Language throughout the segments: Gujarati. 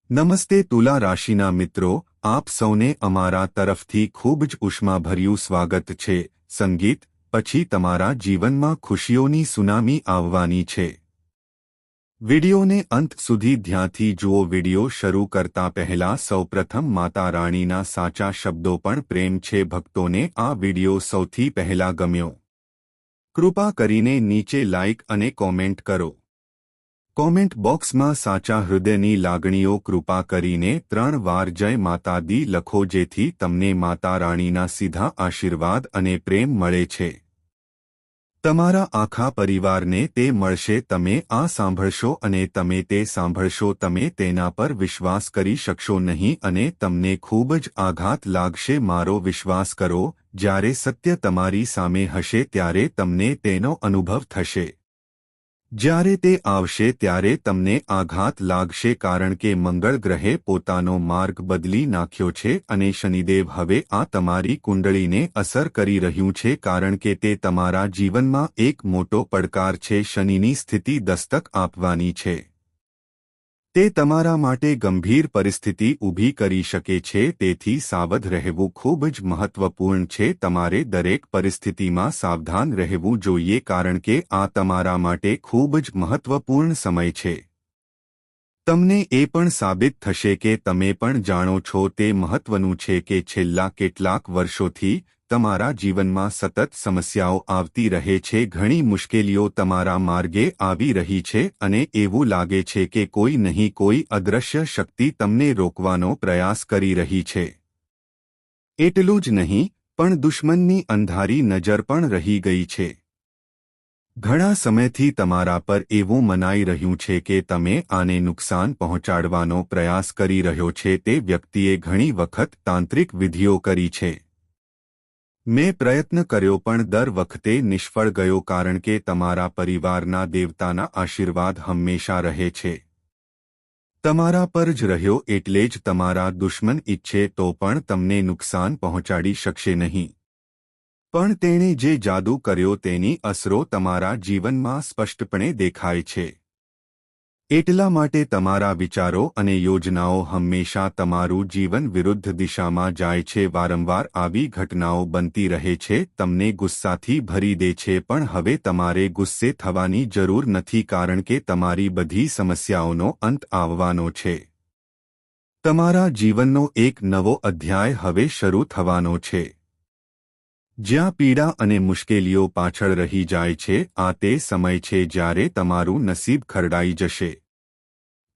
નમસ્તે તુલા રાશિના મિત્રો, આપ સૌને અમારા તરફથી ખૂબ જ ઉષ્માભર્યું સ્વાગત છે। સંગીત પછી તમારા જીવનમાં ખુશીઓની સુનામી આવવાની છે। વિડિયોને અંત સુધી ધ્યાનથી જુઓ। વિડિયો શરૂ કરતા પહેલા સૌપ્રથમ માતા રાણીના સાચા શબ્દો પણ પ્રેમ છે ભક્તોને આ વિડિયો સૌથી પહેલા ગમ્યો। કૃપા કરીને નીચે લાઇક અને કોમેન્ટ કરો। કોમેન્ટ બોક્સમાં સાચા હૃદયની લાગણીઓ કૃપા કરીને 3 વાર જય માતા દી લખો જેથી તમને માતા રાણીના સીધા આશીર્વાદ અને પ્રેમ મળે છે। તમારા આખા પરિવારને તે મળશે। તમે આ સાંભળશો અને તમે તે સાંભળશો, તમે તેના પર વિશ્વાસ કરી શકશો નહીં અને તમને ખૂબ જ આઘાત લાગશે। મારો વિશ્વાસ કરો, જ્યારે સત્ય તમારી સામે હશે ત્યારે તમને તેનો અનુભવ થશે। જ્યારે તે આવશે ત્યારે તમને આઘાત લાગશે, કારણ કે મંગળ ગ્રહે પોતાનો માર્ગ બદલી નાખ્યો છે અને શનિદેવ હવે આ તમારી કુંડળીને અસર કરી રહ્યું છે, કારણ કે તે તમારા જીવનમાં એક મોટો પડકાર છે। શનિની સ્થિતિ દસ્તક આપવાની છે। તે તમારા માટે ગંભીર પરિસ્થિતિ ઊભી કરી શકે છે, તેથી સાવધ રહેવું ખૂબ જ મહત્વપૂર્ણ છે। તમારે દરેક પરિસ્થિતિમાં સાવધાન રહેવું જોઈએ, કારણ કે આ તમારા માટે ખૂબ જ મહત્વપૂર્ણ સમય છે। તમને એ પણ સાબિત થશે કે તમે પણ જાણો છો તે મહત્વનું છે કે છેલ્લા કેટલાક વર્ષોથી તમારા જીવનમાં સતત સમસ્યાઓ આવતી રહે છે। ઘણી મુશ્કેલીઓ તમારા માર્ગે આવી રહી છે અને એવું લાગે છે કે કોઈ નહીં કોઈ અદૃશ્ય શક્તિ તમને રોકવાનો પ્રયાસ કરી રહી છે। એટલું જ નહીં, પણ દુશ્મનની અંધારી નજર પણ રહી ગઈ છે। ઘણા સમયથી તમારા પર એવું મનાઈ રહ્યું છે કે તમે આને નુકસાન પહોંચાડવાનો પ્રયાસ કરી રહ્યો છે। તે વ્યક્તિએ ઘણી વખત તાંત્રિક વિધિઓ કરી છે। મેં પ્રયત્ન કર્યો પણ દર વખતે નિષ્ફળ ગયો, કારણ કે તમારા પરિવારના દેવતાના આશીર્વાદ હંમેશા રહે છે। તમારા પર જ રહ્યો, એટલે જ તમારા દુશ્મન ઈચ્છે તો પણ તમને નુકસાન પહોંચાડી શકશે નહીં। પણ તેણે જે જાદુ કર્યો તેની અસરો તમારા જીવનમાં સ્પષ્ટપણે દેખાય છે। એટલા માટે તમારા વિચારો અને યોજનાઓ હંમેશા તમારું જીવન વિરુદ્ધ દિશામાં જાય છે। વારંવાર આવી ઘટનાઓ બનતી રહે છે, તમને ગુસ્સાથી ભરી દે છે, પણ હવે તમારે ગુસ્સે થવાની જરૂર નથી, કારણ કે તમારી બધી સમસ્યાઓનો અંત આવવાનો છે। તમારા જીવનનો એક નવો અધ્યાય હવે શરૂ થવાનો છે। જ્યાં પીડા અને મુશ્કેલીઓ પાછળ રહી જાય છે, આ તે સમય છે જ્યારે તમારું નસીબ ખરડાઈ જશે।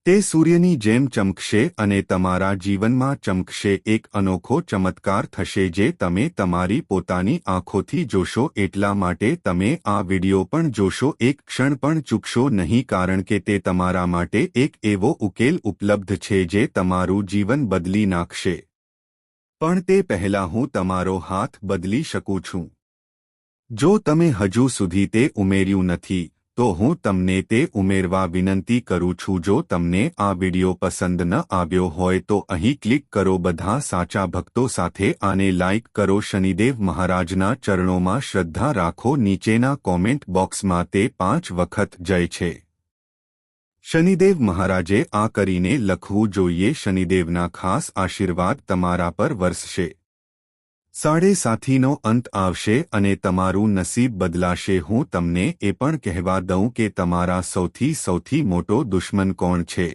તે સૂર્યની જેમ ચમકશે અને તમારા જીવનમાં ચમકશે। એક અનોખો ચમત્કાર થશે જે તમે તમારી પોતાની આંખોથી જોશો। એટલા માટે તમે આ વિડિયો પણ જોશો, એક ક્ષણ પણ ચૂકશો નહીં, કારણ કે તે તમારા માટે એક એવો ઉકેલ ઉપલબ્ધ છે જે તમારું જીવન બદલી નાખશે। પણ તે પહેલાં હું તમારો હાથ બદલી શકું છું। જો તમે હજુ સુધી તે ઉમેર્યું નથી તો હું તમને તે ઉમેરવા વિનંતી કરું છું। જો તમને આ વિડિયો પસંદ ન આવ્યો હોય તો અહીં ક્લિક કરો। બધા સાચા ભક્તો સાથે આને લાઇક કરો। શનિદેવ મહારાજના ચરણોમાં શ્રદ્ધા રાખો। નીચેના કોમેન્ટ બોક્સમાં તે 5 વખત જય છે। શનિદેવ મહારાજે આ કરીને લખવું જોઈએ। શનિદેવના ખાસ આશીર્વાદ તમારા પર વરસશે। સાડેસાથીનો અંત આવશે અને તમારું નસીબ બદલાશે। હું તમને એ પણ કહેવા દઉં કે તમારા સૌથી મોટો દુશ્મન કોણ છે?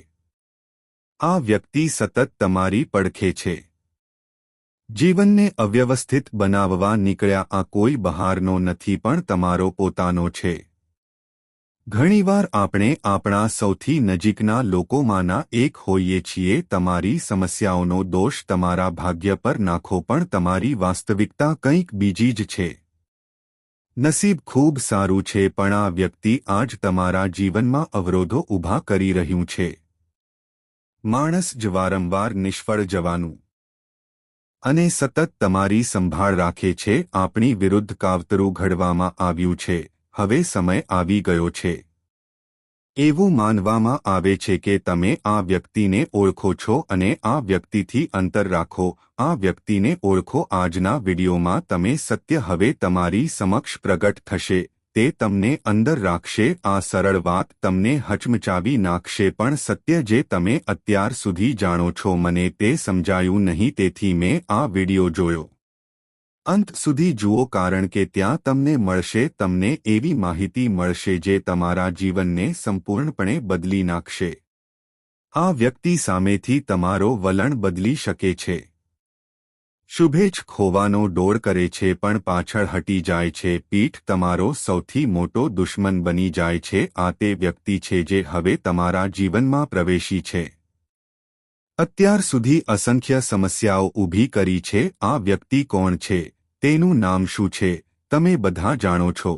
આ વ્યક્તિ સતત તમારી પડખે છે। જીવનને અવ્યવસ્થિત બનાવવા નીકળ્યા આ કોઈ બહારનો નથી, પણ તમારો પોતાનો છે। ઘણીવાર આપણે આપણા સૌથી નજીકના લોકોમાંના એક હોઈએ છીએ। તમારી સમસ્યાઓનો દોષ તમારા ભાગ્ય પર નાખો, પણ તમારી વાસ્તવિકતા કંઈક બીજી જ છે। નસીબ ખૂબ સારું છે, પણ આ વ્યક્તિ આજ તમારા જીવનમાં અવરોધો ઊભા કરી રહ્યું છે। માણસ જ વારંવાર નિષ્ફળ જવાનું અને સતત તમારી સંભાળ રાખે છે। આપણી વિરુદ્ધ કાવતરું ઘડવામાં આવ્યું છે। હવે સમય આવી ગયો છે। એવું માનવામાં આવે છે કે તમે આ વ્યક્તિને ઓળખો છો અને આ વ્યક્તિથી અંતર રાખો। આ વ્યક્તિને ઓળખો। આજના વિડિયોમાં તમે સત્ય હવે તમારી સમક્ષ પ્રગટ થશે। તે તમને અંદર રાખશે. આ સરળ વાત તમને હચમચાવી નાખશે, પણ સત્ય જે તમે અત્યાર સુધી જાણો છો મને તે સમજાયું નહીં, તેથી મેં આ વિડિયો જોયો. અંત સુધી જુઓ, કારણ કે ત્યાં તમને મળશે, તમને એવી માહિતી મળશે જે તમારા જીવનને સંપૂર્ણપણે બદલી નાખશે. આ વ્યક્તિ સામેથી તમારો વલણ બદલી શકે છે. શુભેચ્છ ખોવાનો ડોળ કરે છે પણ પાછળ હટી જાય છે. પીઠ તમારો સૌથી મોટો દુશ્મન બની જાય છે. આ તે વ્યક્તિ છે જે હવે તમારા જીવનમાં પ્રવેશી છે. અત્યાર સુધી અસંખ્ય સમસ્યાઓ ઊભી કરી છે. આ વ્યક્તિ કોણ છે? તેનું નામ શું છે? તમે બધા જાણો છો.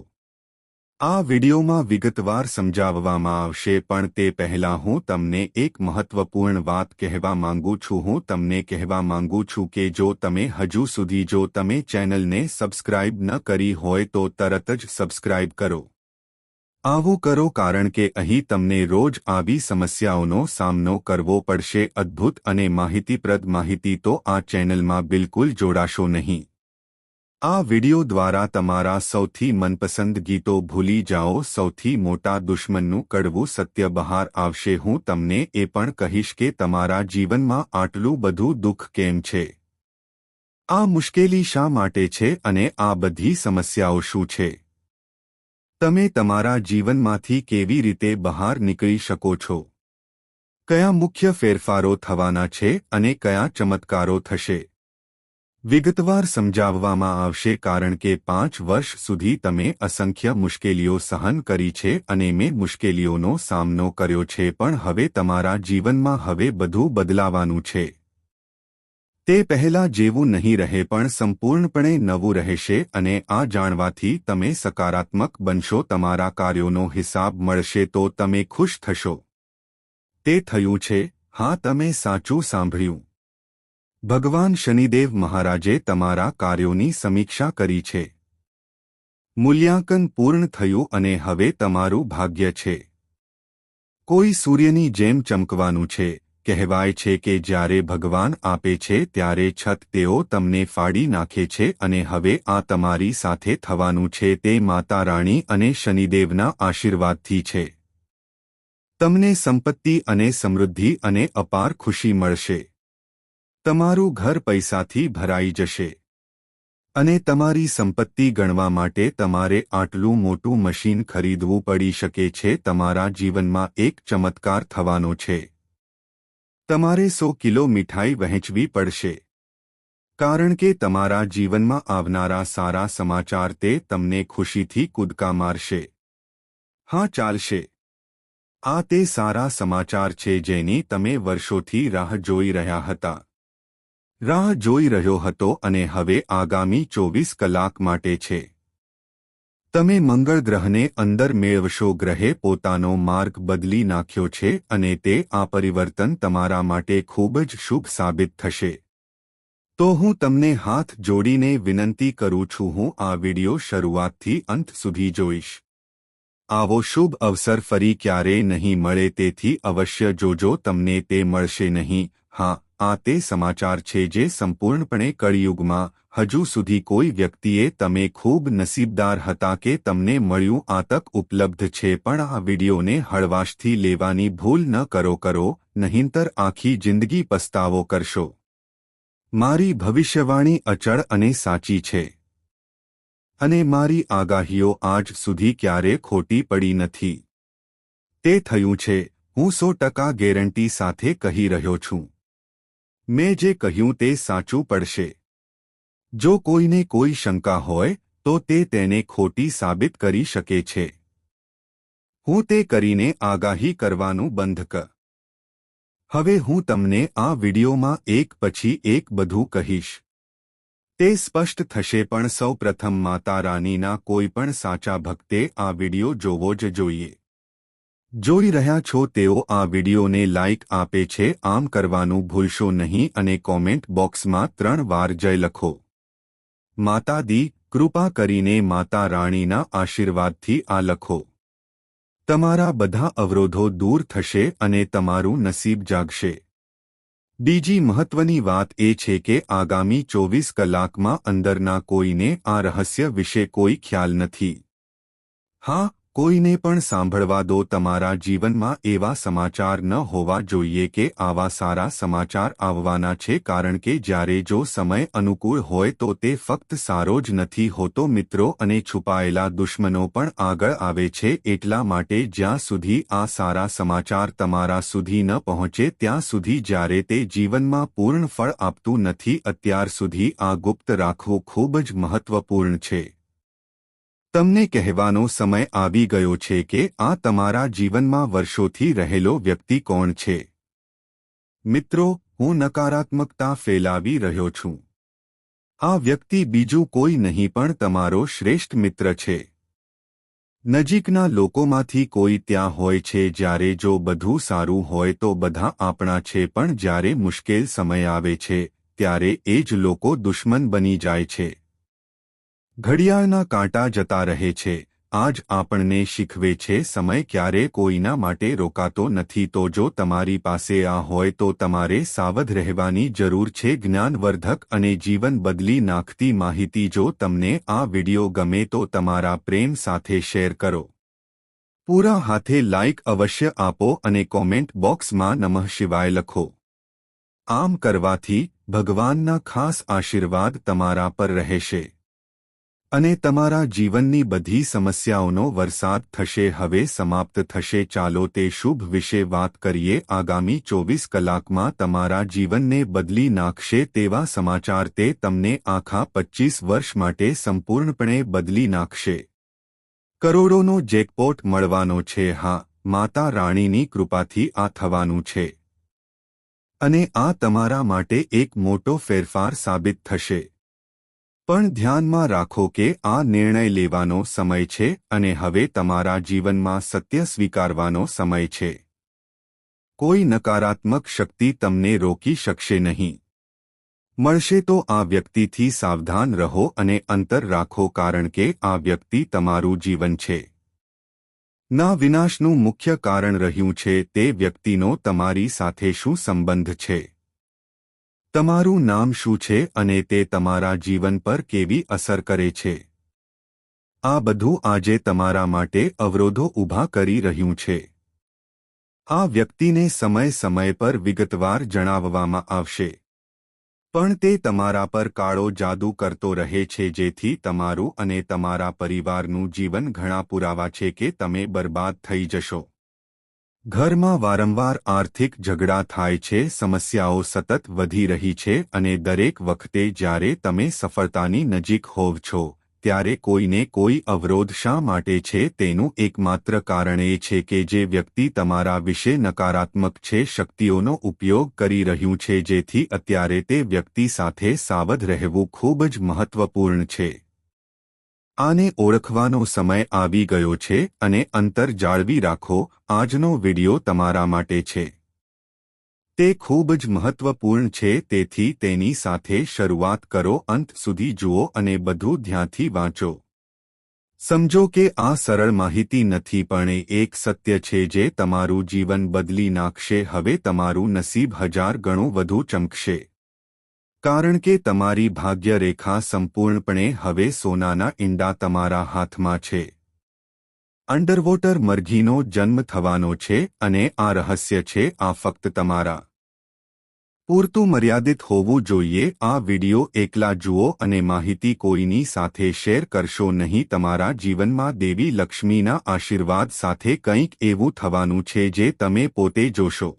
આ વિડિયોમાં વિગતવાર સમજાવવામાં આવશે, પણ તે પહેલાં હું તમને એક મહત્વપૂર્ણ વાત કહેવા માંગુ છું. હું તમને કહેવા માંગુ છું કે જો તમે હજુ સુધી જો તમે ચેનલને સબસ્ક્રાઇબ ન કરી હોય તો તરત જ સબસ્ક્રાઇબ કરો. આવું કરો, કારણ કે અહીં તમને રોજ આવી સમસ્યાઓનો સામનો કરવો પડશે. અદ્ભુત અને માહિતીપ્રદ માહિતી તો આ ચેનલમાં બિલકુલ જોડાશો નહીં. આ વિડિયો દ્વારા તમારા સૌથી મનપસંદ ગીતો ભૂલી જાઓ. સૌથી મોટા દુશ્મનનું કડવું સત્ય બહાર આવશે. હું તમને એ પણ કહીશ કે તમારા જીવનમાં આટલું બધું દુઃખ કેમ છે, આ મુશ્કેલી શા માટે છે અને આ બધી સમસ્યાઓ શું છે. તમે તમારા જીવનમાંથી કેવી રીતે બહાર નીકળી શકો છો? કયા મુખ્ય ફેરફારો થવાના છે અને કયા ચમત્કારો થશે? વિગતવાર સમજાવવામાં આવશે, કારણ કે 5 વર્ષ સુધી તમે અસંખ્ય મુશ્કેલીઓ સહન કરી છે અને મેં મુશ્કેલીઓનો સામનો કર્યો છે, પણ હવે તમારા જીવનમાં હવે બધું બદલાવાનું છે. તે પહેલા જેવું નહીં રહે, પણ સંપૂર્ણપણે નવું રહેશે અને આ જાણવાથી તમે સકારાત્મક બનશો. તમારા કાર્યોનો હિસાબ મળશે તો તમે ખુશ થશો. તે થયું છે. હા, તમે સાચું સાંભળ્યું. ભગવાન શનિદેવ મહારાજે તમારા કાર્યોની સમીક્ષા કરી છે. મૂલ્યાંકન પૂર્ણ થયું અને હવે તમારું ભાગ્ય છે. કોઈ સૂર્યની જેમ ચમકવાનું છે. કહેવાય છે કે જ્યારે ભગવાન આપે છે ત્યારે છત તેઓ તમને ફાડી નાખે છે, અને હવે આ તમારી સાથે થવાનું છે. તે માતા રાણી અને શનિદેવના આશીર્વાદથી છે. તમને સંપત્તિ અને સમૃદ્ધિ અને અપાર ખુશી મળશે. તમારું ઘર પૈસાથી ભરાઈ જશે અને તમારી સંપત્તિ ગણવા માટે તમારે આટલું મોટું મશીન ખરીદવું પડી શકે છે. તમારા જીવનમાં એક ચમત્કાર થવાનો છે. તમારે 100 કિલો મીઠાઈ વહેંચવી પડશે, કારણ કે તમારા જીવનમાં આવનારા સારા સમાચાર તે તમને ખુશીથી કૂદકા મારશે. હા, ચાલશે. આ તે સારા સમાચાર છે જેની તમે વર્ષોથી રાહ જોઈ રહ્યા હતા. રાહ જોઈ રહ્યો હતો અને હવે આગામી 24 કલાક માટે છે. તમે મંગળ ગ્રહને અંદર મેળવશો. ગ્રહે પોતાનો માર્ગ બદલી નાખ્યો છે અને તે આ પરિવર્તન તમારા માટે ખૂબ જ શુભ સાબિત થશે. તો હું તમને હાથ જોડીને વિનંતી કરું છું, હું આ વિડિયો શરૂઆતથી અંત સુધી જોઈશ. આવો શુભ અવસર ફરી ક્યારેય નહીં મળે, તેથી અવશ્ય જોજો. તમને તે મળશે નહીં. હા, આ તે સમાચાર છે જે સંપૂર્ણપણે કળિયુગમાં હજુ સુધી કોઈ વ્યક્તિએ તમે ખૂબ નસીબદાર હતા કે તમને મળ્યું. આ તક ઉપલબ્ધ છે, પણ આ વિડિયોને હળવાશથી લેવાની ભૂલ ન કરો, નહીંતર આખી જિંદગી પસ્તાવો કરશો. મારી ભવિષ્યવાણી અચળ અને સાચી છે અને મારી આગાહીઓ આજ સુધી ક્યારે ખોટી પડી નથી. તે થયું છે. હું 100% ગેરંટી સાથે કહી રહ્યો છું. મેં જે કહ્યું તે સાચું પડશે. જો કોઈને કોઈ શંકા હોય તો તે તેને ખોટી સાબિત કરી શકે છે. હું તે કરીને આગાહી કરવાનું બંધ કર. હવે હું તમને આ વિડિયોમાં એક પછી એક બધું કહીશ. તે સ્પષ્ટ થશે, પણ સૌ પ્રથમ માતા રાનીના કોઈ પણ સાચા ભક્તે આ વિડિયો જોવો જ જોઈએ. જોઈ રહ્યા છો તેઓ આ વિડિયોને લાઇક આપે છે, આમ કરવાનું ભૂલશો નહીં અને કોમેન્ટ બોક્સમાં 3 વાર જય લખો. માતા દી, કૃપા કરીને માતા રાણીના આશીર્વાદથી આ લખો. તમારા બધા અવરોધો દૂર થશે અને તમારું નસીબ જાગશે. બીજી મહત્વની વાત એ છે કે આગામી 24 કલાકમાં અંદરના કોઈને આ રહસ્ય વિશે કોઈ ખ્યાલ નથી. હા, કોઈને પણ સાંભળવા દો. તમારા જીવનમાં એવા સમાચાર ન હોવા જોઈએ કે આવા સારા સમાચાર આવવાના છે, કારણ કે જ્યારે જો સમય અનુકૂળ હોય તો તે ફક્ત સારો જ નથી હોતો મિત્રો, અને છુપાયેલા દુશ્મનો પણ આગળ આવે છે. એટલા માટે જ્યાં સુધી આ સારા સમાચાર તમારા સુધી ન પહોંચે ત્યાં સુધી, જ્યારે તે જીવનમાં પૂર્ણ ફળ આપતું નથી, અત્યાર સુધી આ ગુપ્ત રાખવું ખૂબ જ મહત્વપૂર્ણ છે. તમને કહેવાનો સમય આવી ગયો છે કે આ તમારા જીવનમાં વર્ષોથી રહેલો વ્યક્તિ કોણ છે. મિત્રો, હું નકારાત્મકતા ફેલાવી રહ્યો છું. આ વ્યક્તિ બીજું કોઈ નહીં પણ તમારો શ્રેષ્ઠ મિત્ર છે. નજીકના લોકોમાંથી કોઈ ત્યાં હોય છે જ્યારે જો બધું સારું હોય તો બધા આપણા છે, પણ જ્યારે મુશ્કેલ સમય આવે છે ત્યારે એ જ લોકો દુશ્મન બની જાય છે. ઘડિયાળના કાંટા જતા રહે છે. આજ આપણને શીખવે છે સમય ક્યારે કોઈના માટે રોકાતો નથી. તો જો તમારી પાસે આ હોય તો તમારે સાવધ રહેવાની જરૂર છે. જ્ઞાનવર્ધક અને જીવન બદલી નાખતી માહિતી. જો તમને આ વિડિયો ગમે તો તમારા પ્રેમ સાથે શેર કરો. પૂરા હાથે લાઇક અવશ્ય આપો અને કોમેન્ટ બોક્સમાં નમઃ શિવાય લખો. આમ કરવાથી ભગવાનના ખાસ આશીર્વાદ તમારા પર રહેશે અને તમારા જીવનની બધી સમસ્યાઓનો વરસાદ થશે. હવે સમાપ્ત થશે. ચાલો તે શુભ વિશે વાત કરીએ. આગામી 24 કલાકમાં તમારા જીવનને બદલી નાખશે તેવા સમાચાર. તે તમને આખા 25 વર્ષ માટે સંપૂર્ણપણે બદલી નાખશે. કરોડોનો જેકપોટ મળવાનો છે. હા, માતા રાણીની કૃપાથી આ થવાનું છે અને આ તમારા માટે એક મોટો ફેરફાર સાબિત થશે. પણ ધ્યાનમાં રાખો કે આ નિર્ણય લેવાનો સમય છે અને હવે તમારા જીવનમાં સત્ય સ્વીકારવાનો સમય છે. કોઈ નકારાત્મક શક્તિ તમને રોકી શકશે નહીં. મળશે તો આ વ્યક્તિથી સાવધાન રહો અને અંતર રાખો, કારણ કે આ વ્યક્તિ તમારું જીવન છે ના વિનાશનું મુખ્ય કારણ રહ્યું છે. તે વ્યક્તિનો તમારી સાથે શું સંબંધ છે, તમારું નામ શું છે અને તે તમારા જીવન પર કેવી અસર કરે છે, આ બધું આજે તમારા માટે અવરોધો ઊભા કરી રહ્યું છે. આ વ્યક્તિને સમય પર વિગતવાર જણાવવામાં આવશે, પણ તે તમારા પર કાળો જાદુ કરતો રહે છે, જેથી તમારું અને તમારા પરિવારનું જીવન. ઘણા પુરાવા છે કે તમે બરબાદ થઈ જશો. ઘરમાં વારંવાર આર્થિક ઝઘડા થાય છે. સમસ્યાઓ સતત વધી રહી છે અને દરેક વખતે જ્યારે તમે સફળતાની નજીક હોવ છો ત્યારે કોઈને કોઈ અવરોધ શા માટે છે તેનું એકમાત્ર કારણ એ છે કે જે વ્યક્તિ તમારા વિશે નકારાત્મક છે, શક્તિઓનો ઉપયોગ કરી રહ્યું છે. જેથી અત્યારે તે વ્યક્તિ સાથે સાવધ રહેવું ખૂબ જ મહત્વપૂર્ણ છે. આને ઓળખવાનો સમય આવી ગયો છે અને અંતર જાળવી રાખો. આજનો વિડિયો તમારા માટે છે. તે ખૂબ જ મહત્વપૂર્ણ છે, તેથી તેની સાથે શરૂઆત કરો. અંત સુધી જુઓ અને બધું ધ્યાનથી વાંચો. સમજો કે આ સરળ માહિતી નથી, પણ એ એક સત્ય છે જે તમારું જીવન બદલી નાખશે. હવે તમારું નસીબ 1000 ગણું વધુ ચમકશે, કારણ કે તમારી ભાગ્ય રેખા સંપૂર્ણપણે હવે સોનાના ઈંડા તમારા હાથમાં છે. અંડરવોટર મરઘીનો જન્મ થવાનો છે અને આ રહસ્ય છે. આ ફક્ત તમારા પૂરતું મર્યાદિત હોવું જોઈએ. આ વિડિયો એકલા જુઓ અને માહિતી કોઈની સાથે શેર કરશો નહીં. તમારા જીવનમાં દેવી લક્ષ્મીના આશીર્વાદ સાથે કંઈક એવું થવાનું છે જે તમે પોતે જોશો.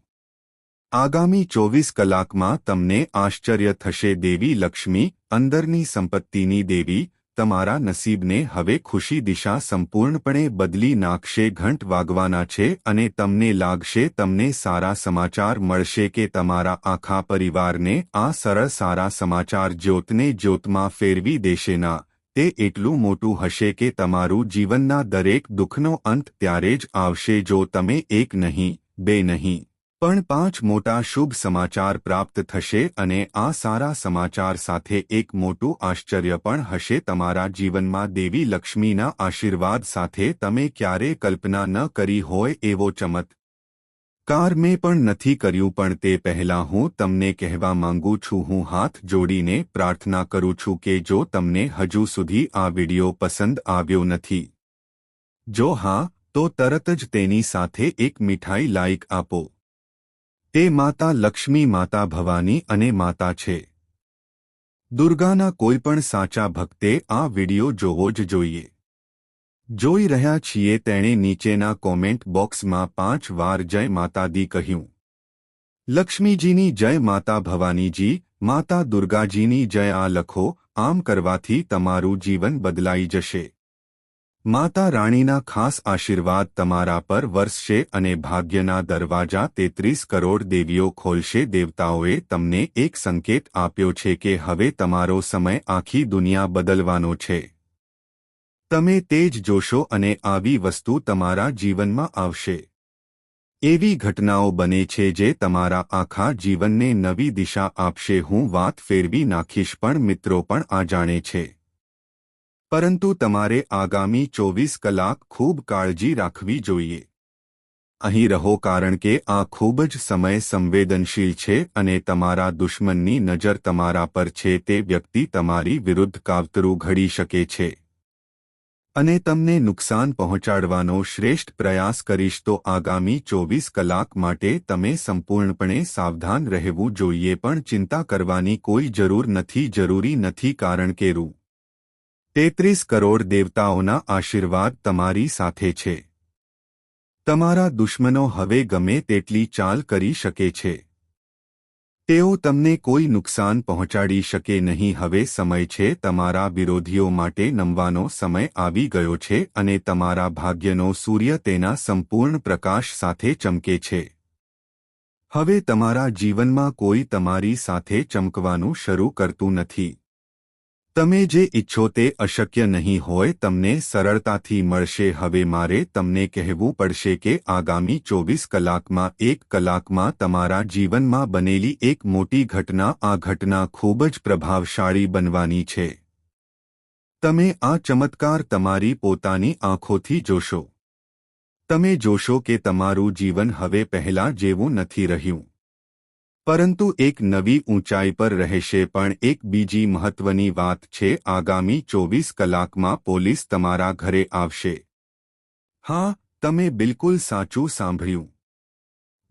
આગામી 24 કલાકમાં તમને આશ્ચર્ય થશે. દેવી લક્ષ્મી, અંદરની સંપત્તિની દેવી, તમારા નસીબને હવે ખુશી દિશા સંપૂર્ણપણે બદલી નાખશે. ઘંટ વાગવાના છે અને તમને લાગશે તમને સારા સમાચાર મળશે કે તમારા આખા પરિવારને આ સરળ સારા સમાચાર જ્યોતને જ્યોતમાં ફેરવી દેશે. ના, તે એટલું મોટું હશે કે તમારું જીવનના દરેક દુઃખનો અંત ત્યારે જ આવશે જો તમે એક નહીં, બે નહીં, પણ 5 મોટા શુભ સમાચાર પ્રાપ્ત થશે. અને આ સારા સમાચાર સાથે એક મોટું આશ્ચર્ય પણ હશે. તમારા જીવનમાં દેવી લક્ષ્મીના આશીર્વાદ સાથે તમે ક્યારે કલ્પના ન કરી હોય એવો ચમત્કાર મેં પણ નથી કર્યું. પણ તે પહેલાં હું તમને કહેવા માંગુ છું, હું હાથ જોડીને પ્રાર્થના કરું છું કે જો તમને હજુ સુધી આ વિડિયો પસંદ આવ્યો નથી જો હા, તો તરત જ તેની સાથે એક મીઠાઈ લાઈક આપો. તે માતા લક્ષ્મી, માતા ભવાની અને માતા છે. દુર્ગાના કોઈપણ સાચા ભક્તે આ વિડિયો જોવો જ જોઈએ. જોઈ રહ્યા છીએ તેણે નીચેના કોમેન્ટ બોક્સમાં 5 વાર જય માતા દી કહ્યું. લક્ષ્મીજીની જય, માતા ભવાનીજી, માતા દુર્ગાજીની જય આ લખો. આમ કરવાથી તમારું જીવન બદલાઈ જશે. માતા રાણીના ખાસ આશીર્વાદ તમારા પર વરસશે અને ભાગ્યના દરવાજા 33 કરોડ દેવીઓ ખોલશે. દેવતાઓએ તમને એક સંકેત આપ્યો છે કે હવે તમારો સમય આખી દુનિયા બદલવાનો છે. તમે તે જ જોશો અને આવી વસ્તુ તમારા જીવનમાં આવશે. એવી ઘટનાઓ બને છે જે તમારા આખા જીવનને નવી દિશા આપશે. હું વાત ફેરવી નાખીશ પણ મિત્રો પણ આ જાણે છે. પરંતુ તમારે આગામી 24 કલાક ખૂબ કાળજી રાખવી જોઈએ. અહીં રહો, કારણ કે આ ખૂબ જ સમય સંવેદનશીલ છે અને તમારા દુશ્મનની નજર તમારા પર છે. તે વ્યક્તિ તમારી વિરુદ્ધ કાવતરું ઘડી શકે છે અને તમને નુકસાન પહોંચાડવાનો શ્રેષ્ઠ પ્રયાસ કરીશ. તો આગામી 24 કલાક માટે તમે સંપૂર્ણપણે સાવધાન રહેવું જોઈએ. પણ ચિંતા કરવાની કોઈ જરૂર નથી, જરૂરી નથી, કારણ કે 33 કરોડ દેવતાઓના આશીર્વાદ તમારી સાથે છે. તમારા દુશ્મનો હવે ગમે તેટલી ચાલ કરી શકે છે. તેઓ તમને કોઈ નુકસાન પહોંચાડી શકે નહીં. હવે સમય છે તમારા વિરોધીઓ માટે નમવાનો સમય આવી ગયો છે અને તમારા ભાગ્યનો સૂર્ય તેના સંપૂર્ણ પ્રકાશ સાથે ચમકે છે. હવે તમારા જીવનમાં કોઈ તમારી સાથે ચમકવાનું શરૂ કરતું નથી. તમે જે ઈચ્છો તે અશક્ય નહીં હોય, તમને સરળતાથી મળશે. હવે મારે તમને કહેવું પડશે કે આગામી 24 કલાકમાં 1 કલાકમાં તમારા જીવનમાં બનેલી એક મોટી ઘટના, આ ઘટના ખૂબ જ પ્રભાવશાળી બનવાની છે. તમે આ ચમત્કાર તમારી પોતાની આંખોથી જોશો. તમે જોશો કે તમારું જીવન હવે પહેલા જેવું નથી રહ્યું, પરંતુ એક નવી ઊંચાઈ પર રહેશે. પણ એક બીજી મહત્વની વાત છે, આગામી 24 કલાકમાં પોલીસ તમારા ઘરે આવશે. હા, તમે બિલકુલ સાચું સાંભળ્યું.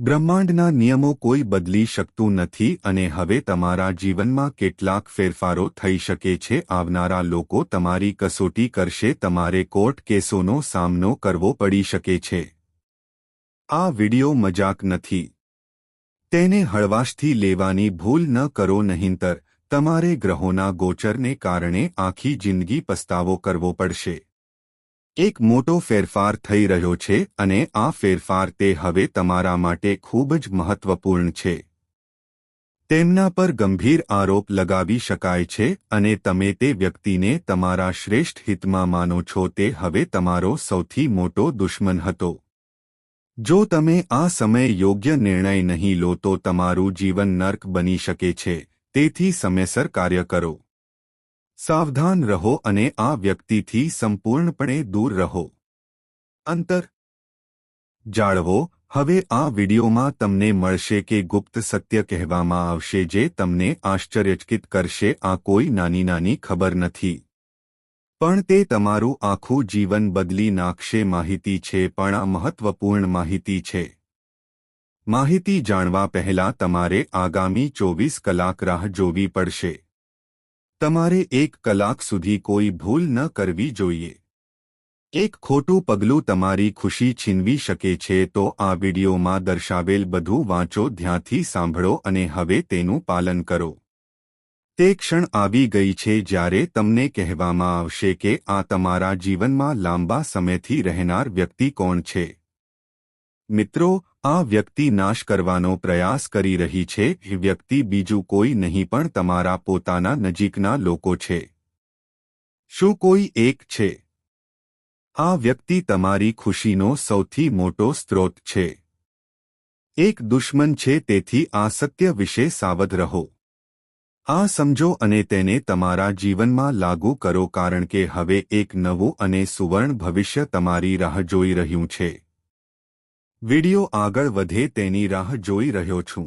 બ્રહ્માંડના નિયમો કોઈ બદલી શકતું નથી અને હવે તમારા જીવનમાં કેટલાક ફેરફારો થઈ શકે છે. આવનારા લોકો તમારી કસોટી કરશે. તમારે કોર્ટ કેસોનો સામનો કરવો પડી શકે છે. આ વિડિયો મજાક નથી. તેને હળવાશથી લેવાની ભૂલ ન કરો, નહીંતર તમારે ગ્રહોના ગોચરને કારણે આખી જિંદગી પસ્તાવો કરવો પડશે. એક મોટો ફેરફાર થઈ રહ્યો છે અને આ ફેરફાર તે હવે તમારા માટે ખૂબ જ મહત્વપૂર્ણ છે. તેમના પર ગંભીર આરોપ લગાવી શકાય છે અને તમે તે વ્યક્તિને તમારા શ્રેષ્ઠ હિતમાં માનો છો. તે હવે તમારો સૌથી મોટો દુશ્મન હતો. જો તમે આ સમયે યોગ્ય નિર્ણય નહીં લો તો તમારું જીવન નર્ક બની શકે છે. તેથી સમયસર કાર્ય કરો. સાવધાન રહો અને આ વ્યક્તિથી સંપૂર્ણપણે દૂર રહો. અંતર જાળવો. હવે આ વિડિયોમાં તમને મળશે કે ગુપ્ત સત્ય કહેવામાં આવશે જે તમને આશ્ચર્યચકિત કરશે. આ કોઈ નાની ખબર નથી, પણ તે તમારું આખું જીવન બદલી નાખશે. માહિતી છે, પણ આ મહત્વપૂર્ણ માહિતી છે. માહિતી જાણવા પહેલા તમારે આગામી 24 કલાક રાહ જોવી પડશે. તમારે 1 કલાક સુધી કોઈ ભૂલ ન કરવી જોઈએ. એક ખોટું પગલું તમારી ખુશી છીનવી શકે છે. તો આ વિડિયોમાં દર્શાવેલ બધું વાંચો, ધ્યાનથી સાંભળો અને હવે તેનું પાલન કરો. તે ક્ષણ આવી ગઈ છે જ્યારે તમને કહેવામાં આવશે કે આ તમારા જીવનમાં લાંબા સમયથી રહેનાર વ્યક્તિ કોણ છે. મિત્રો, આ વ્યક્તિ નાશ કરવાનો પ્રયાસ કરી રહી છે. એ વ્યક્તિ બીજું કોઈ નહીં પણ તમારા પોતાના નજીકના લોકો છે. શું કોઈ એક છે? આ વ્યક્તિ તમારી ખુશીનો સૌથી મોટો સ્ત્રોત છે. એક દુશ્મન છે. તેથી આ સત્ય વિશે સાવધ રહો. આ સમજો અને તેને તમારા જીવનમાં લાગુ કરો, કારણ કે હવે એક નવું અને સુવર્ણ ભવિષ્ય તમારી રાહ જોઈ રહ્યું છે. વિડિયો આગળ વધે તેની રાહ જોઈ રહ્યો છું.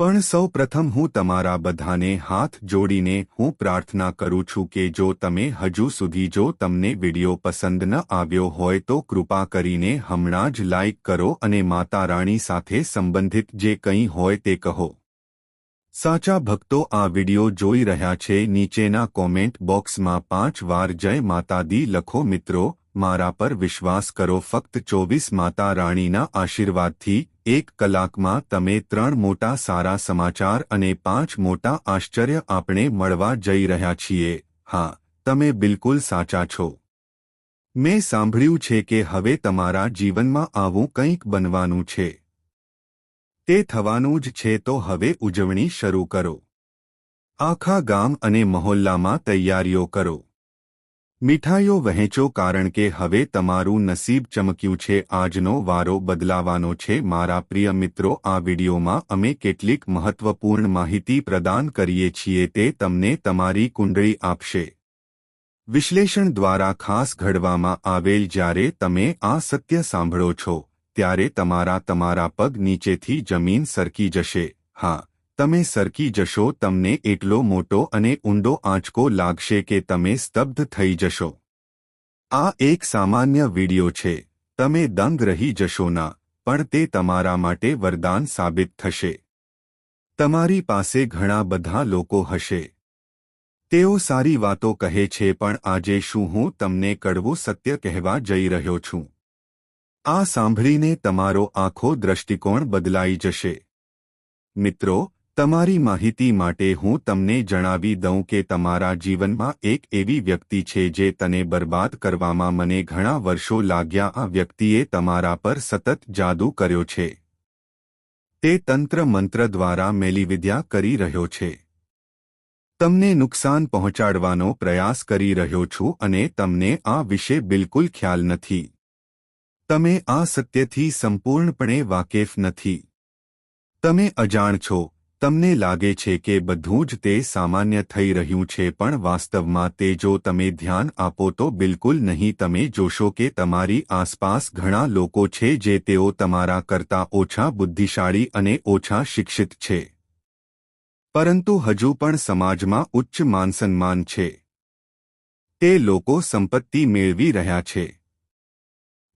પણ સૌ પ્રથમ હું તમારા બધાને હાથ જોડીને હું પ્રાર્થના કરું છું કે જો તમે હજુ સુધી જો તમને વિડિયો પસંદ ન આવ્યો હોય તો કૃપા કરીને હમણાં જ લાઇક કરો અને માતા રાણી સાથે સંબંધિત જે કંઈ હોય તે કહો. સાચા ભક્તો આ વિડિયો જોઈ રહ્યા છે નીચેના કોમેન્ટ બોક્સમાં 5 વાર જય માતા દી લખો. મિત્રો, મારા પર વિશ્વાસ કરો, ફક્ત 24 માતા રાણીના આશીર્વાદથી 1 કલાકમાં તમે 3 મોટા સારા સમાચાર અને 5 મોટા આશ્ચર્ય આપણે મળવા જઈ રહ્યા છીએ. હા, તમે બિલકુલ સાચા છો. મેં સાંભળ્યું છે કે હવે તમારા જીવનમાં આવું કંઈક બનવાનું છે. તે થવાનું જ છે તો હવે ઉજવણી શરૂ કરો. આખા ગામ અને મહોલ્લામાં તૈયારીઓ કરો. મીઠાઈઓ વહેંચો કારણ કે હવે તમારું નસીબ ચમક્યું છે. આજનો વારો બદલાવાનો છે. મારા પ્રિય મિત્રો, આ વિડિયોમાં અમે કેટલીક મહત્વપૂર્ણ માહિતી પ્રદાન કરીએ છીએ. તે તમને તમારી કુંડળી આપશે. વિશ્લેષણ દ્વારા ખાસ ઘડવામાં આવેલ. જ્યારે તમે આ સત્ય સાંભળો છો ત્યારે તમારા પગ નીચેથી જમીન સરકી જશે. હા, તમે સરકી જશો. તમને એટલો મોટો અને ઊંડો આંચકો લાગશે કે તમે સ્તબ્ધ થઈ જશો. આ એક સામાન્ય વિડિયો છે. તમે દંગ રહી જશો ના, પણ તે તમારા માટે વરદાન સાબિત થશે. તમારી પાસે ઘણા બધા લોકો હશે. તેઓ સારી વાતો કહે છે, પણ આજે શું હું તમને કડવું સત્ય કહેવા જઈ રહ્યો છું. આ સાંભળીને તમારો આખો દૃષ્ટિકોણ બદલાઈ જશે. મિત્રો, તમારી માહિતી માટે હું તમને જણાવી દઉં કે તમારા જીવનમાં એક એવી વ્યક્તિ છે જે તને બરબાદ કરવામાં મને ઘણા વર્ષો લાગ્યા. આ વ્યક્તિએ તમારા પર સતત જાદુ કર્યો છે. તે તંત્ર મંત્ર દ્વારા મેલીવિદ્યા કરી રહ્યો છે. તમને નુકસાન પહોંચાડવાનો પ્રયાસ કરી રહ્યો છું અને તમને આ વિશે બિલકુલ ખ્યાલ નથી. તમે આ સત્યથી સંપૂર્ણપણે વાકેફ નથી. તમે અજાણ છો. તમને લાગે છે કે બધું જ તે સામાન્ય થઈ રહ્યું છે, પણ વાસ્તવમાં તે જો તમે ધ્યાન આપો તો બિલકુલ નહીં. તમે જોશો કે તમારી આસપાસ ઘણા લોકો છે જે તેઓ તમારા કરતાં ઓછા બુદ્ધિશાળી અને ઓછા શિક્ષિત છે, પરંતુ હજુ પણ સમાજમાં ઉચ્ચ માનસન્માન છે. તે લોકો સંપત્તિ મેળવી રહ્યા છે.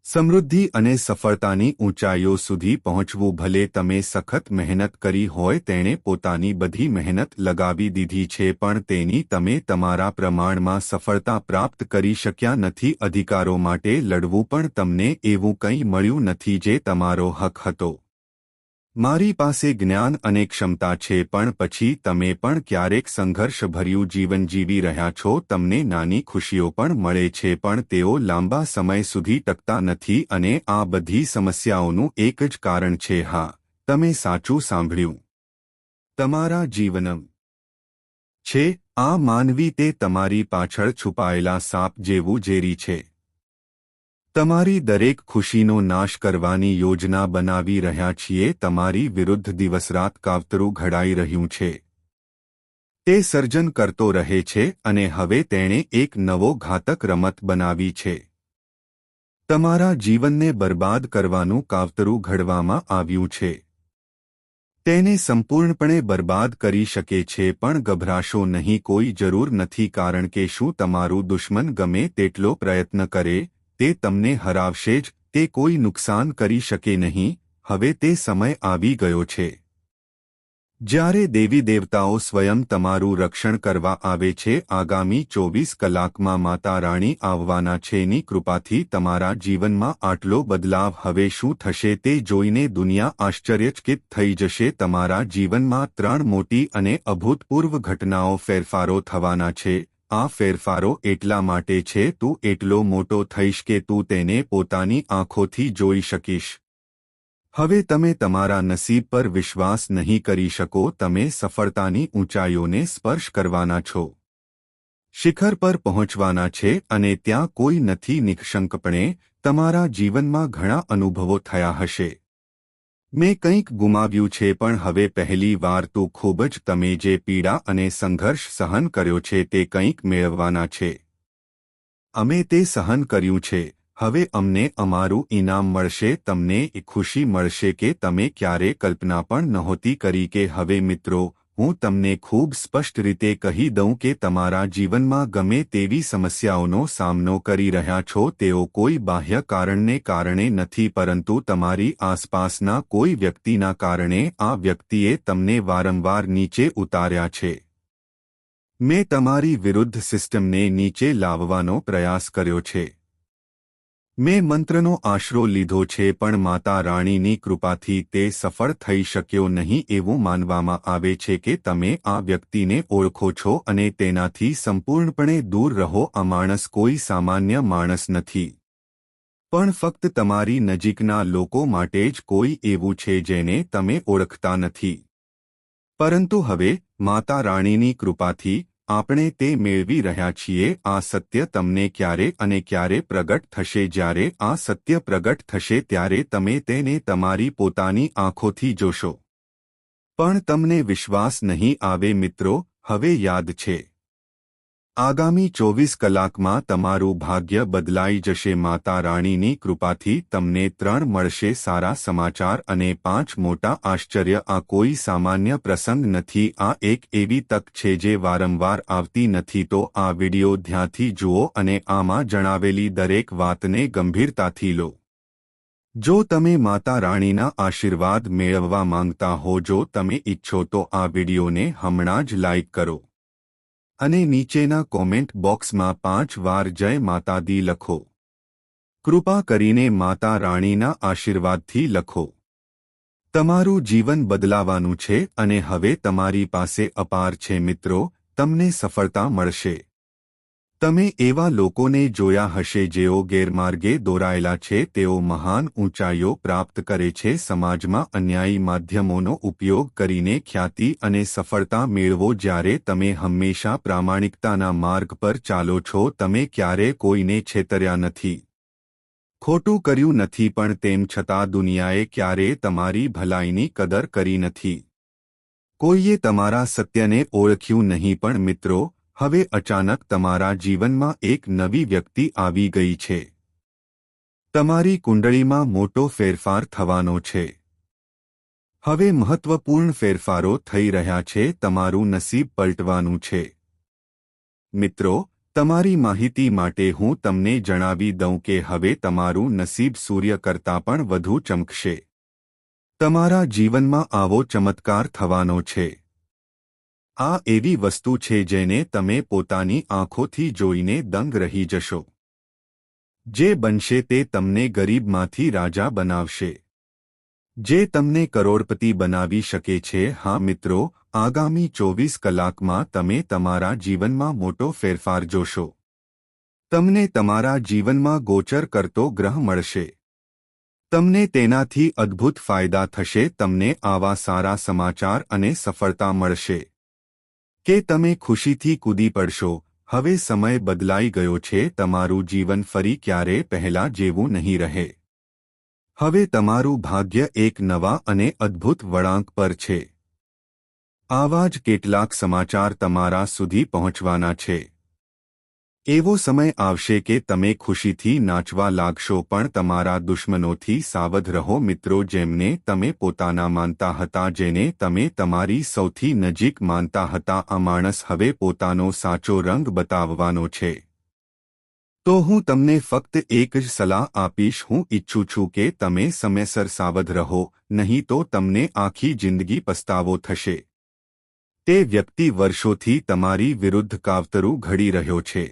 સમૃદ્ધિ અને સફળતાની ઊંચાઈઓ સુધી પહોંચવું. ભલે તમે સખત મહેનત કરી હોય, તેણે પોતાની બધી મહેનત લગાવી દીધી છે, પણ તેની તમે તમારા પ્રમાણમાં સફળતા પ્રાપ્ત કરી શક્યા નથી. અધિકારો માટે લડવું, પણ તમને એવું કંઈ મળ્યું નથી જે તમારો હક હતો. મારી પાસે જ્ઞાન અને ક્ષમતા છે, પણ પછી તમે પણ ક્યારેક સંઘર્ષભર્યું જીવન જીવી રહ્યા છો. તમને નાની ખુશીઓ પણ મળે છે, પણ તેઓ લાંબા સમય સુધી ટકતા નથી. અને આ બધી સમસ્યાઓનું એક જ કારણ છે. હા, તમે સાચું સાંભળ્યું. તમારા જીવનમ છે. આ માનવી તે તમારી પાછળ છુપાયેલા સાપ જેવું ઝેરી છે. તમારી દરેક ખુશીનો નાશ કરવાની યોજના બનાવી રહ્યા છીએ. તમારી વિરુદ્ધ દિવસરાત કાવતરું ઘડાઈ રહ્યું છે. તે સર્જન કરતો રહે છે અને હવે તેણે એક નવો ઘાતક રમત બનાવી છે. તમારા જીવનને બરબાદ કરવાનું કાવતરું ઘડવામાં આવ્યું છે. તેને સંપૂર્ણપણે બરબાદ કરી શકે છે, પણ ગભરાશો નહીં. કોઈ જરૂર નથી, કારણ કે શું તમારું દુશ્મન ગમે તેટલો પ્રયત્ન કરે, તે તમને હરાવશે જ. તે કોઈ નુકસાન કરી શકે નહીં. હવે તે સમય આવી ગયો છે જ્યારે દેવી દેવતાઓ સ્વયં તમારું રક્ષણ કરવા આવે છે. આગામી 24 કલાકમાં માતા રાણી આવવાના છે. ની કૃપાથી તમારા જીવનમાં આટલો બદલાવ હવે શું થશે તે જોઈને દુનિયા આશ્ચર્યચકિત થઈ જશે. તમારા જીવનમાં 3 મોટી અને અભૂતપૂર્વ ઘટનાઓ ફેરફારો થવાના છે. આ ફેરફારો એટલા માટે છે તું એટલો મોટો થઈશ કે તું તેને પોતાની આંખોથી જોઈ શકીશ. હવે તમે તમારા નસીબ પર વિશ્વાસ નહીં કરી શકો. તમે સફળતાની ઊંચાઈઓને સ્પર્શ કરવાના છો. શિખર પર પહોંચવાના છે અને ત્યાં કોઈ નથી. નિઃશંકપણે તમારા જીવનમાં ઘણા અનુભવો થયા હશે. મેં કંઈક ગુમાવ્યું છે, પણ હવે પહેલી વાર તું ખૂબ જ તમે જે પીડા અને સંઘર્ષ સહન કર્યો છે તે કંઈક મેળવવાના છે. અમે તે સહન કર્યું છે. હવે અમને અમારું ઇનામ મળશે, તમને એ ખુશી મળશે કે તમે ક્યારે કલ્પના પણ નહોતી કરી કે હવે મિત્રો હું તમને ખૂબ સ્પષ્ટ રીતે કહી દઉં કે તમારા જીવનમાં ગમે તેવી સમસ્યાઓનો સામનો કરી રહ્યા છો તેઓ કોઈ બાહ્ય કારણને કારણે નથી પરંતુ તમારી આસપાસના કોઈ વ્યક્તિના કારણે આ વ્યક્તિએ તમને વારંવાર નીચે ઉતાર્યા છે. મેં તમારી વિરુદ્ધ સિસ્ટમને નીચે લાવવાનો પ્રયાસ કર્યો છે. મેં મંત્રનો આશરો લીધો છે પણ માતા રાણીની કૃપાથી તે સફળ થઈ શક્યો નહીં એવું માનવામાં આવે છે કે તમે આ વ્યક્તિને ઓળખો છો અને તેનાથી સંપૂર્ણપણે દૂર રહો. આ માણસ કોઈ સામાન્ય માણસ નથી પણ ફક્ત તમારી નજીકના લોકો માટે જ કોઈ એવું છે જેને તમે ઓળખતા નથી. પરંતુ હવે માતા રાણીની કૃપાથી આપણે તે મેળવી રહ્યા છીએ. આ સત્ય તમને ક્યારે અને ક્યારે પ્રગટ થશે? જ્યારે આ સત્ય પ્રગટ થશે ત્યારે તમે તેને તમારી પોતાની આંખોથી જોશો પણ તમને વિશ્વાસ નહીં આવે. મિત્રો હવે યાદ છે આગામી 24 કલાકમાં તમારું ભાગ્ય બદલાઈ જશે. માતા રાણીની કૃપાથી તમને 3 મળશે સારા સમાચાર અને 5 મોટા આશ્ચર્ય. આ કોઈ સામાન્ય પ્રસંગ નથી, આ એક એવી તક છે જે વારંવાર આવતી નથી. તો આ વિડિયો ધ્યાનથી જુઓ અને આમાં જણાવેલી દરેક વાતને ગંભીરતાથી લો. જો તમે માતા રાણીના આશીર્વાદ મેળવવા માંગતા હો, જો તમે ઈચ્છો તો આ વિડિયોને હમણાં જ લાઇક કરો અને નીચેના કોમેન્ટ બોક્સમાં 5 વાર જય માતા દી લખો. કૃપા કરીને માતા રાણીના આશીર્વાદથી લખો. તમારું જીવન બદલાવાનું છે અને હવે તમારી પાસે અપાર છે. મિત્રો તમને સફળતા મળશે. તમે એવા લોકોને જોયા હશે જેઓ ગેરમાર્ગે દોરાયેલા છે, તેઓ મહાન ઊંચાઈઓ પ્રાપ્ત કરે છે. સમાજમાં અન્યાયી માધ્યમોનો ઉપયોગ કરીને ખ્યાતિ અને સફળતા મેળવો. જ્યારે તમે હંમેશા પ્રામાણિકતાના માર્ગ પર ચાલો છો, તમે ક્યારે કોઈને છેતર્યા નથી, ખોટું કર્યું નથી, પણ તેમ છતાં દુનિયાએ ક્યારેય તમારી ભલાઈની કદર કરી નથી. કોઈએ તમારા સત્યને ઓળખ્યું નહીં. પણ મિત્રો હવે અચાનક તમારા જીવનમાં એક નવી વ્યક્તિ આવી ગઈ છે. તમારી કુંડળીમાં મોટો ફેરફાર થવાનો છે. હવે મહત્વપૂર્ણ ફેરફારો થઈ રહ્યા છે. તમારું નસીબ પલટવાનું છે. મિત્રો તમારી માહિતી માટે હું તમને જણાવી દઉં કે હવે તમારું નસીબ સૂર્ય કરતાં પણ વધુ ચમકશે. તમારા જીવનમાં આવો ચમત્કાર થવાનો છે. આ એવી વસ્તુ છે જેને તમે પોતાની આંખોથી જોઈને દંગ રહી જશો. જે બનશે તે તમને ગરીબમાંથી રાજા બનાવશે, જે તમને કરોડપતિ બનાવી શકે છે. હા મિત્રો, આગામી 24 કલાકમાં તમે તમારા જીવનમાં મોટો ફેરફાર જોશો. તમને તમારા જીવનમાં ગોચર કરતો ગ્રહ મળશે. તમને તેનાથી અદ્ભુત ફાયદા થશે. તમને આવા સારા સમાચાર અને સફળતા મળશે કે તમે ખુશીથી કૂદી પડશો. હવે સમય બદલાઈ ગયો છે. તમારું જીવન ફરી ક્યારે પહેલા જેવું નહીં રહે. હવે તમારું ભાગ્ય એક નવા અને અદ્ભુત વળાંક પર છે. આવા જ કેટલાક સમાચાર તમારા સુધી પહોંચવાના છે. એવો સમય આવશે કે તમે ખુશીથી નાચવા લાગશો, પણ તમારા દુશ્મનોથી સાવધ રહો. મિત્રો જેમને તમે પોતાના માનતા હતા, જેને તમે તમારી સૌથી નજીક માનતા હતા, આ માણસ હવે પોતાનો સાચો રંગ બતાવવાનો છે. તો હું તમને ફક્ત એક જ સલાહ આપીશ. હું ઈચ્છું છું કે તમે સમયસર સાવધ રહો, નહીં તો તમને આખી જિંદગી પસ્તાવો થશે. તે વ્યક્તિ વર્ષોથી તમારી વિરુદ્ધ કાવતરું ઘડી રહ્યો છે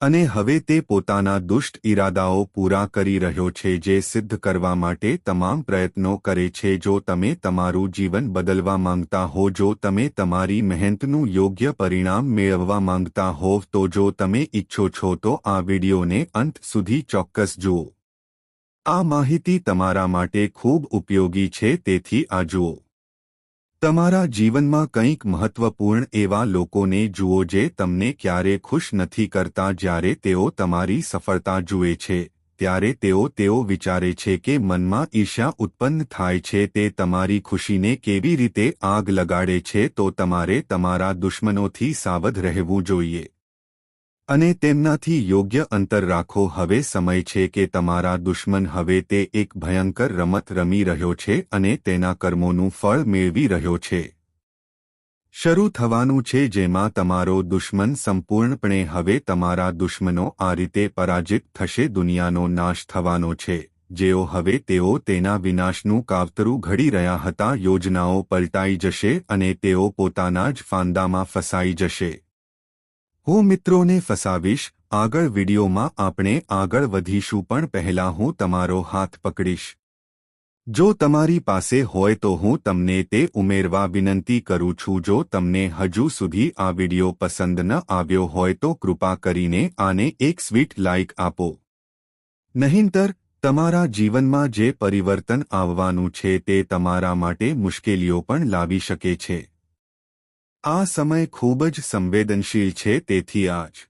અને હવે તે પોતાના દુષ્ટ ઇરાદાઓ પૂરા કરી રહ્યો છે, જે સિદ્ધ કરવા માટે તમામ પ્રયત્નો કરે છે. જો તમે તમારું જીવન બદલવા માંગતા હો, જો તમે તમારી મહેનતનું યોગ્ય પરિણામ મેળવવા માંગતા હોવ, તો જો તમે ઈચ્છો છો તો આ વિડિયોને અંત સુધી ચોક્કસ જુઓ. આ માહિતી તમારા માટે ખૂબ ઉપયોગી છે, તેથી આ જુઓ. તમારા જીવનમાં કંઈક મહત્વપૂર્ણ એવા લોકોને જુઓ જે તમને ક્યારે ખુશ નથી કરતા. જ્યારે તેઓ તમારી સફળતા જુએ છે ત્યારે તેઓ વિચારે છે કે મનમાં ઈર્ષ્યા ઉત્પન્ન થાય છે. તે તમારી ખુશીને કેવી રીતે આગ લગાડે છે. તો તમારે તમારા દુશ્મનોથી સાવધ રહેવું જોઈએ. અને તેમનાથી યોગ્ય અંતર રાખો. હવે સમય છે કે તમારા દુશ્મન હવે તે એક ભયંકર રમત રમી રહ્યો છે અને તેના કર્મોનું ફળ મેળવી રહ્યો છે. શરૂ થવાનું છે જેમાં તમારો દુશ્મન સંપૂર્ણપણે હવે તમારા દુશ્મનો આ રીતે પરાજિત થશે. દુનિયાનો નાશ થવાનો છે. જેઓ હવે તેઓ તેના વિનાશનું કાવતરું ઘડી રહ્યા હતા. યોજનાઓ પલટાઈ જશે અને તેઓ પોતાના જ ફાંદામાં ફસાઈ જશે. હું મિત્રોને ફસાવીશ. આગળ વિડીયોમાં આપણે આગળ વધીશું પણ પહેલા હું તમારો હાથ પકડીશ. જો તમારી પાસે હોય તો હું તમને તે ઉમેરવા વિનંતી કરું છું. જો તમને હજુ સુધી આ વિડિયો પસંદ ન આવ્યો હોય તો કૃપા કરીને આને એક સ્વીટ લાઇક આપો. નહીંતર તમારા જીવનમાં જે પરિવર્તન આવવાનું છે તે તમારા માટે મુશ્કેલીઓ પણ લાવી શકે છે. આ સમય ખૂબ જ સંવેદનશીલ છે. તેથી આજ